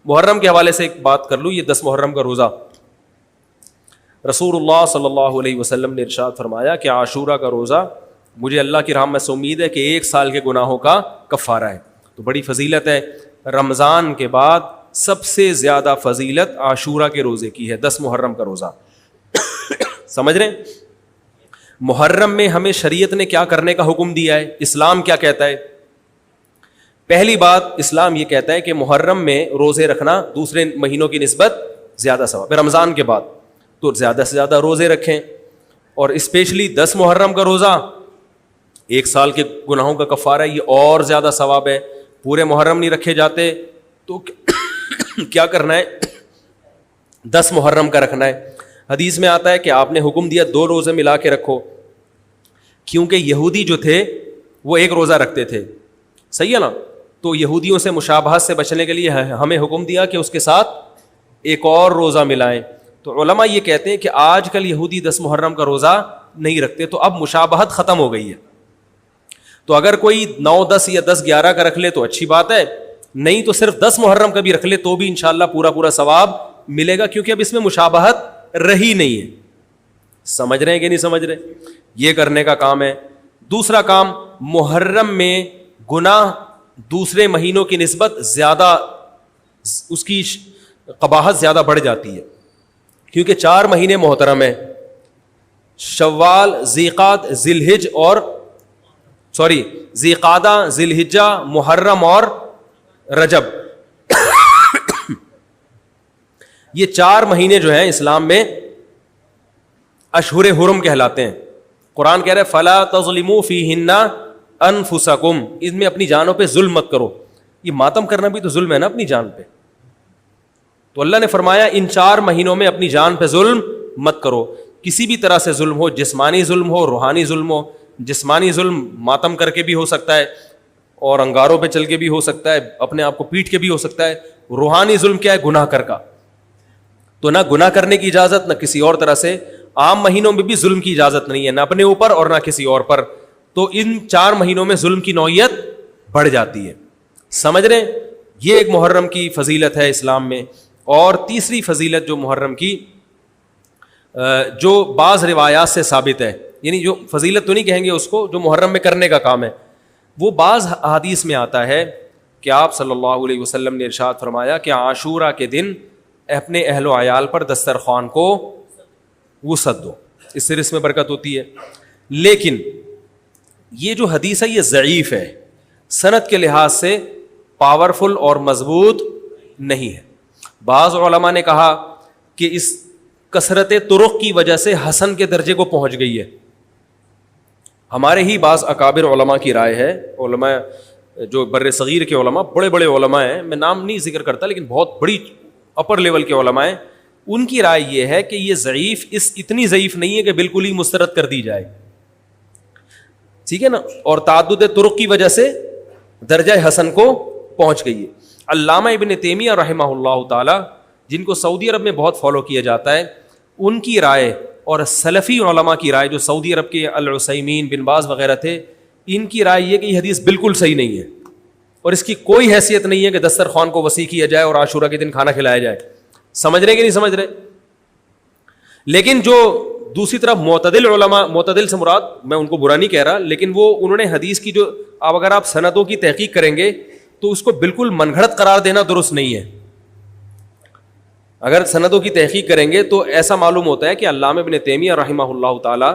محرم کے حوالے سے ایک بات کر لوں, یہ 10 محرم کا روزہ, رسول اللہ صلی اللہ علیہ وسلم نے ارشاد فرمایا کہ عاشورہ کا روزہ مجھے اللہ کی رحمت سے امید ہے کہ 1 سال کے گناہوں کا کفارہ ہے. تو بڑی فضیلت ہے. رمضان کے بعد سب سے زیادہ فضیلت عاشورہ کے روزے کی ہے, 10 محرم کا روزہ. سمجھ رہے ہیں؟ محرم میں ہمیں شریعت نے کیا کرنے کا حکم دیا ہے, اسلام کیا کہتا ہے؟ پہلی بات, اسلام یہ کہتا ہے کہ محرم میں روزے رکھنا دوسرے مہینوں کی نسبت زیادہ ثواب ہے. رمضان کے بعد تو زیادہ سے زیادہ روزے رکھیں, اور اسپیشلی 10 محرم کا روزہ 1 سال کے گناہوں کا کفارہ ہے, یہ اور زیادہ ثواب ہے. پورے محرم نہیں رکھے جاتے تو کیا کرنا ہے, 10 محرم کا رکھنا ہے. حدیث میں آتا ہے کہ آپ نے حکم دیا 2 روزے ملا کے رکھو, کیونکہ یہودی جو تھے وہ 1 روزہ رکھتے تھے, صحیح ہے نا. تو یہودیوں سے مشابہت سے بچنے کے لیے ہمیں حکم دیا کہ اس کے ساتھ ایک اور روزہ ملائیں. تو علماء یہ کہتے ہیں کہ آج کل یہودی 10 محرم کا روزہ نہیں رکھتے, تو اب مشابہت ختم ہو گئی ہے. تو اگر کوئی 9, 10 یا 10, 11 کا رکھ لے تو اچھی بات ہے, نہیں تو صرف 10 محرم کا بھی رکھ لے تو بھی انشاءاللہ پورا ثواب ملے گا, کیونکہ اب اس میں مشابہت رہی نہیں ہے. سمجھ رہے ہیں کہ نہیں سمجھ رہے؟ یہ کرنے کا کام ہے. دوسرا کام, محرم میں گناہ دوسرے مہینوں کی نسبت زیادہ, اس کی قباحت زیادہ بڑھ جاتی ہے, کیونکہ 4 مہینے محترم ہیں, شوال, ذیقات, ذیلحج اور ذیقعدہ, ذیلحجہ, محرم اور رجب. یہ 4 مہینے جو ہیں اسلام میں اشہر حرم کہلاتے ہیں. قرآن کہہ رہے فلا تظلموا فیہن انفسکم, اس میں اپنی جانوں پہ ظلم مت کرو. یہ ماتم کرنا بھی تو ظلم ہے نا اپنی جان پہ. تو اللہ نے فرمایا ان 4 مہینوں میں اپنی جان پہ ظلم مت کرو. کسی بھی طرح سے ظلم ہو, جسمانی ظلم ہو, روحانی ظلم ہو. جسمانی ظلم ماتم کر کے بھی ہو سکتا ہے, اور انگاروں پہ چل کے بھی ہو سکتا ہے, اپنے آپ کو پیٹ کے بھی ہو سکتا ہے. روحانی ظلم کیا ہے؟ گناہ کر کا. تو نہ گناہ کرنے کی اجازت, نہ کسی اور طرح سے. عام مہینوں میں بھی ظلم کی اجازت نہیں ہے, نہ اپنے اوپر اور نہ کسی اور پر. تو ان 4 مہینوں میں ظلم کی نوعیت بڑھ جاتی ہے. سمجھ رہے ہیں؟ یہ ایک محرم کی فضیلت ہے اسلام میں. اور تیسری فضیلت جو محرم کی, جو بعض روایات سے ثابت ہے, یعنی جو فضیلت تو نہیں کہیں گے اس کو, جو محرم میں کرنے کا کام ہے, وہ بعض احادیث میں آتا ہے کہ آپ صلی اللہ علیہ وسلم نے ارشاد فرمایا کہ عاشورہ کے دن اپنے اہل و عیال پر دسترخوان کو وسعت دو, اس سے رزق میں برکت ہوتی ہے. لیکن یہ جو حدیث ہے یہ ضعیف ہے, سند کے لحاظ سے پاورفل اور مضبوط نہیں ہے. بعض علماء نے کہا کہ اس کثرت طرق کی وجہ سے حسن کے درجے کو پہنچ گئی ہے. ہمارے ہی بعض اکابر علماء کی رائے ہے, علماء جو بر صغیر کے علماء, بڑے بڑے علماء ہیں, میں نام نہیں ذکر کرتا لیکن بہت بڑی اپر لیول کے علماء ہیں, ان کی رائے یہ ہے کہ یہ ضعیف اتنی ضعیف نہیں ہے کہ بالکل ہی مسترد کر دی جائے, ٹھیک ہے نا, اور تعدد طرق کی وجہ سے درجہ حسن کو پہنچ گئی ہے. علامہ ابن تیمیہ رحمہ اللہ تعالی, جن کو سعودی عرب میں بہت فالو کیا جاتا ہے, ان کی رائے اور سلفی علماء کی رائے, جو سعودی عرب کے العثیمین, بن باز وغیرہ تھے, ان کی رائے یہ کہ یہ حدیث بالکل صحیح نہیں ہے, اور اس کی کوئی حیثیت نہیں ہے کہ دسترخوان کو وسیع کیا جائے اور عاشورہ کے دن کھانا کھلایا جائے. سمجھ رہے کہ نہیں سمجھ رہے؟ لیکن جو دوسری طرف معتدل علماء, معتدل سے مراد میں ان کو برا نہیں کہہ رہا, لیکن وہ انہوں نے حدیث کی جو اگر آپ سندوں کی تحقیق کریں گے تو اس کو بالکل من گھڑت قرار دینا درست نہیں ہے. اگر سندوں کی تحقیق کریں گے تو ایسا معلوم ہوتا ہے کہ علامہ ابن تیمیہ رحمہ اللہ تعالی,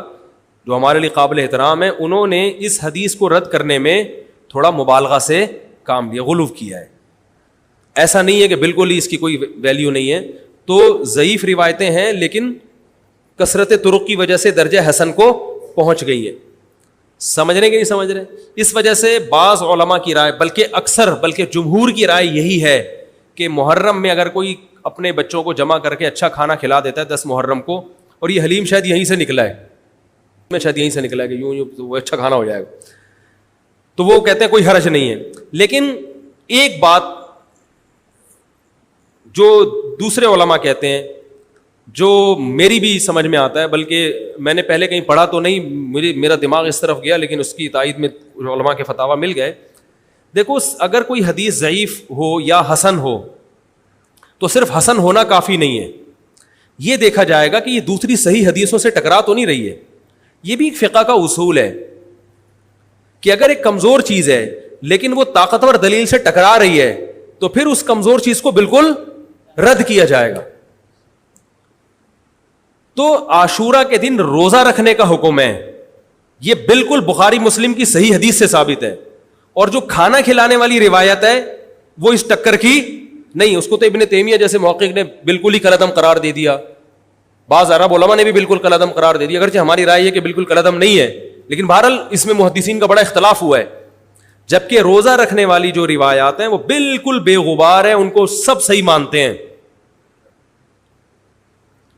جو ہمارے لیے قابل احترام ہے, انہوں نے اس حدیث کو رد کرنے میں تھوڑا مبالغہ سے کام لیا, غلو کیا ہے. ایسا نہیں ہے کہ بالکل ہی اس کی کوئی ویلیو نہیں ہے. تو ضعیف روایتیں ہیں لیکن کثرت طرق کی وجہ سے درجہ حسن کو پہنچ گئی ہے. سمجھ رہے کہ نہیں سمجھ رہے؟ اس وجہ سے بعض علماء کی رائے, بلکہ جمہور کی رائے یہی ہے کہ محرم میں اگر کوئی اپنے بچوں کو جمع کر کے اچھا کھانا کھلا دیتا ہے 10 محرم کو, اور یہ حلیم شاید یہیں سے نکلا ہے, میں شاید یہیں سے نکلا ہے کہ یوں وہ اچھا کھانا ہو جائے گا, تو وہ کہتے ہیں کوئی حرج نہیں ہے. لیکن ایک بات جو دوسرے علماء کہتے ہیں, جو میری بھی سمجھ میں آتا ہے, بلکہ میں نے پہلے کہیں پڑھا تو نہیں, میرا دماغ اس طرف گیا, لیکن اس کی تائید میں علماء کے فتاوی مل گئے. دیکھو, اگر کوئی حدیث ضعیف ہو یا حسن ہو تو صرف حسن ہونا کافی نہیں ہے, یہ دیکھا جائے گا کہ یہ دوسری صحیح حدیثوں سے ٹکرا تو نہیں رہی ہے. یہ بھی ایک فقہ کا اصول ہے کہ اگر ایک کمزور چیز ہے لیکن وہ طاقتور دلیل سے ٹکرا رہی ہے تو پھر اس کمزور چیز کو بالکل رد کیا جائے گا. تو عاشورہ کے دن روزہ رکھنے کا حکم ہے, یہ بالکل بخاری مسلم کی صحیح حدیث سے ثابت ہے. اور جو کھانا کھلانے والی روایت ہے وہ اس ٹکر کی نہیں, اس کو تو ابن تیمیہ جیسے محقق نے بالکل ہی کالعدم قرار دے دیا, بعض عرب علماء نے بھی بالکل کالعدم قرار دے دیا, اگرچہ ہماری رائے ہے کہ بالکل کالعدم نہیں ہے, لیکن بہرحال اس میں محدثین کا بڑا اختلاف ہوا ہے. جبکہ روزہ رکھنے والی جو روایات ہیں وہ بالکل بے غبار ہیں, ان کو سب صحیح مانتے ہیں.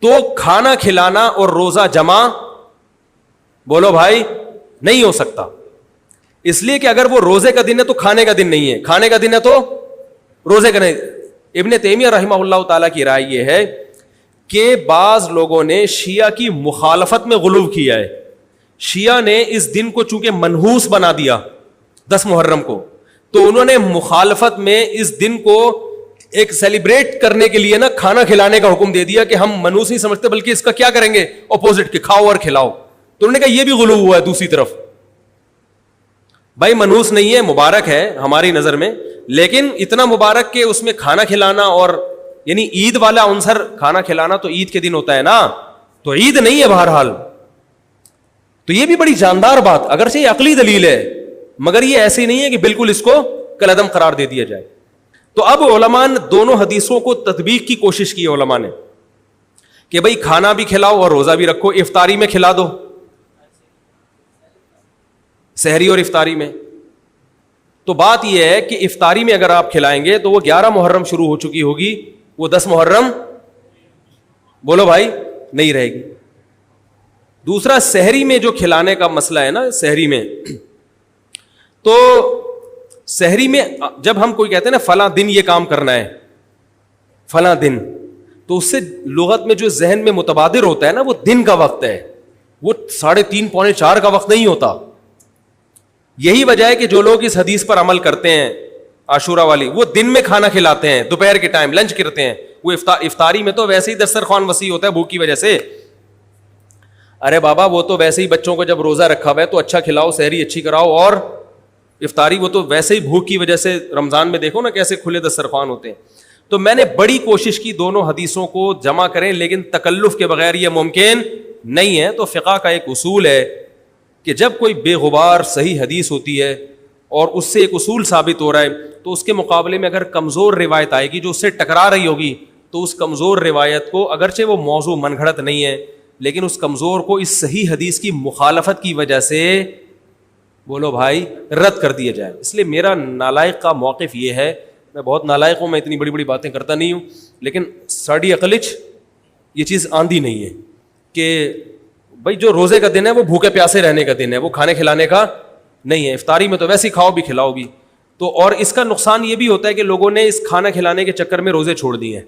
تو کھانا کھلانا اور روزہ جمع بولو بھائی نہیں ہو سکتا, اس لیے کہ اگر وہ روزے کا دن ہے تو کھانے کا دن نہیں ہے, کھانے کا دن ہے تو روزے کا نہیں. ابن تیمیہ رحمہ اللہ تعالیٰ کی رائے یہ ہے کہ بعض لوگوں نے شیعہ کی مخالفت میں غلو کیا ہے. شیعہ نے اس دن کو چونکہ منحوس بنا دیا 10 محرم کو, تو انہوں نے مخالفت میں اس دن کو ایک سیلیبریٹ کرنے کے لیے نا کھانا کھلانے کا حکم دے دیا کہ ہم منحوس نہیں سمجھتے بلکہ اس کا کیا کریں گے اپوزٹ کہ کھاؤ اور کھلاؤ. تو انہوں نے کہا یہ بھی غلو ہوا ہے دوسری طرف. بھائی منحوس نہیں ہے, مبارک ہے ہماری نظر میں, لیکن اتنا مبارک کہ اس میں کھانا کھلانا اور یعنی عید والا عنصر کھانا کھلانا تو عید کے دن ہوتا ہے نا, تو عید نہیں ہے بہرحال. تو یہ بھی بڑی جاندار بات, اگرچہ یہ عقلی دلیل ہے مگر یہ ایسی نہیں ہے کہ بالکل اس کو کالعدم قرار دے دیا جائے. تو اب علماء نے دونوں حدیثوں کو تطبیق کی کوشش کی علماء نے کہ بھئی کھانا بھی کھلاؤ اور روزہ بھی رکھو, افطاری میں کھلا دو, سحری اور افطاری میں. تو بات یہ ہے کہ افطاری میں اگر آپ کھلائیں گے تو وہ 11 محرم شروع ہو چکی ہوگی, وہ 10 محرم بولو بھائی نہیں رہے گی. دوسرا سحری میں جو کھلانے کا مسئلہ ہے نا, سحری میں تو سحری میں جب ہم کوئی کہتے ہیں نا فلاں دن یہ کام کرنا ہے فلاں دن, تو اس سے لغت میں جو ذہن میں متبادر ہوتا ہے نا وہ دن کا وقت ہے, وہ 3:30 پونے 4 کا وقت نہیں ہوتا. یہی وجہ ہے کہ جو لوگ اس حدیث پر عمل کرتے ہیں عاشورہ والی, وہ دن میں کھانا کھلاتے ہیں, دوپہر کے ٹائم لنچ کرتے ہیں. وہ افطاری میں تو ویسے ہی دسترخوان وسیع ہوتا ہے بھوک کی وجہ سے. ارے بابا وہ تو ویسے ہی بچوں کو جب روزہ رکھا ہوا ہے تو اچھا کھلاؤ, سحری اچھی کراؤ, اور افطاری وہ تو ویسے ہی بھوک کی وجہ سے, رمضان میں دیکھو نا کیسے کھلے دسترخوان ہوتے ہیں. تو میں نے بڑی کوشش کی دونوں حدیثوں کو جمع کریں, لیکن تکلف کے بغیر یہ ممکن نہیں ہے. تو فقہ کا ایک اصول ہے کہ جب کوئی بے غبار صحیح حدیث ہوتی ہے اور اس سے ایک اصول ثابت ہو رہا ہے, تو اس کے مقابلے میں اگر کمزور روایت آئے گی جو اس سے ٹکرا رہی ہوگی, تو اس کمزور روایت کو, اگرچہ وہ موضوع من گھڑت نہیں ہے, لیکن اس کمزور کو اس صحیح حدیث کی مخالفت کی وجہ سے بولو بھائی رد کر دیا جائے. اس لیے میرا نالائق کا موقف یہ ہے, میں بہت نالائق ہوں, میں اتنی بڑی بڑی باتیں کرتا نہیں ہوں, لیکن ساڑی عقلچ یہ چیز آندھی نہیں ہے کہ بھائی جو روزے کا دن ہے وہ بھوکے پیاسے رہنے کا دن ہے, وہ کھانے کھلانے کا نہیں ہے. افطاری میں تو ویسے ہی کھاؤ بھی کھلاؤ بھی. تو اور اس کا نقصان یہ بھی ہوتا ہے کہ لوگوں نے اس کھانا کھلانے کے چکر میں روزے چھوڑ دیے ہیں.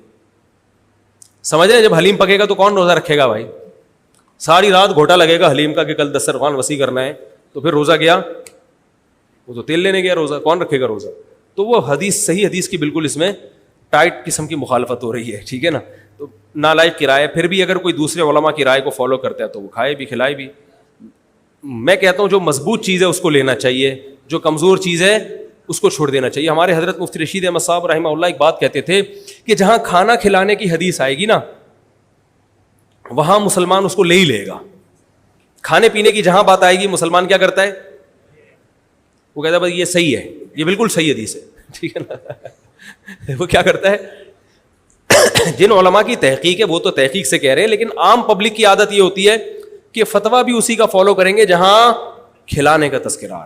سمجھ رہے ہیں, جب حلیم پکے گا تو کون روزہ رکھے گا بھائی, ساری رات گھوٹا لگے گا حلیم کا کہ کل دسترخوان وسیع کرنا ہے, تو پھر روزہ گیا, وہ تو تیل لینے گیا, روزہ کون رکھے گا روزہ. تو وہ حدیث صحیح حدیث کی بالکل اس میں ٹائٹ قسم کی مخالفت ہو رہی ہے, ٹھیک ہے نا. تو نالائق کی رائے, پھر بھی اگر کوئی دوسرے علماء کی رائے کو فالو کرتا ہے تو وہ کھائے بھی کھلائے بھی. میں کہتا ہوں جو مضبوط چیز ہے اس کو لینا چاہیے, جو کمزور چیز ہے اس کو چھوڑ دینا چاہیے. ہمارے حضرت مفتی رشید احمد صاحب رحمہ اللہ ایک بات کہتے تھے کہ جہاں کھانا کھلانے کی حدیث آئے گی نا وہاں مسلمان اس کو لے ہی لے گا. کھانے پینے کی جہاں بات آئے گی مسلمان کیا کرتا ہے, وہ کہتا ہے بھائی یہ صحیح ہے, یہ بالکل صحیح حدیث ہے, ٹھیک ہے نا. وہ کیا کرتا ہے, جن علماء کی تحقیق ہے وہ تو تحقیق سے کہہ رہے ہیں, لیکن عام پبلک کی عادت یہ ہوتی ہے کہ فتویٰ بھی اسی کا فالو کریں گے جہاں کھلانے کا تذکرہ.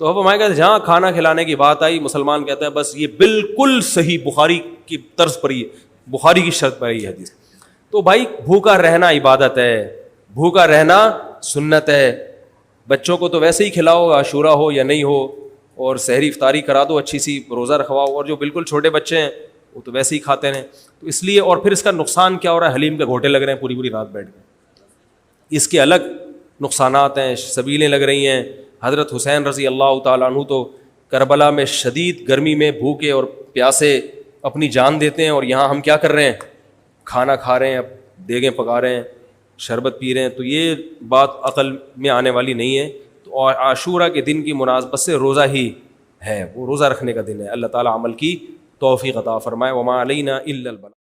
تو اب ہمارے کہتے جہاں کھانا کھلانے کی بات آئی مسلمان کہتا ہے بس یہ بالکل صحیح بخاری کی طرز پر ہی, بخاری کی شرط پر ہی حدیث. تو بھائی بھوکا رہنا عبادت ہے, بھوکا رہنا سنت ہے. بچوں کو تو ویسے ہی کھلاؤ عاشورہ ہو یا نہیں ہو, اور سحری افطاری کرا دو, اچھی سی روزہ رکھواؤ, اور جو بالکل چھوٹے بچے ہیں وہ تو ویسے ہی کھاتے ہیں. تو اس لیے, اور پھر اس کا نقصان کیا ہو رہا ہے, حلیم کے گھوٹے لگ رہے ہیں پوری پوری رات بیٹھ کے, اس کے الگ نقصانات ہیں, سبیلیں لگ رہی ہیں. حضرت حسین رضی اللہ تعالیٰ عنہ تو کربلا میں شدید گرمی میں بھوکے اور پیاسے اپنی جان دیتے ہیں، اور یہاں ہم کیا کر رہے ہیں؟ کھانا کھا رہے ہیں، دیگیں پکا رہے ہیں، شربت پی رہے ہیں. تو یہ بات عقل میں آنے والی نہیں ہے. تو عاشورہ کے دن کی مناسبت سے روزہ ہی ہے، وہ روزہ رکھنے کا دن ہے. اللہ تعالیٰ عمل کی توفیق عطا فرمائے. وما علینا الا البلاغ.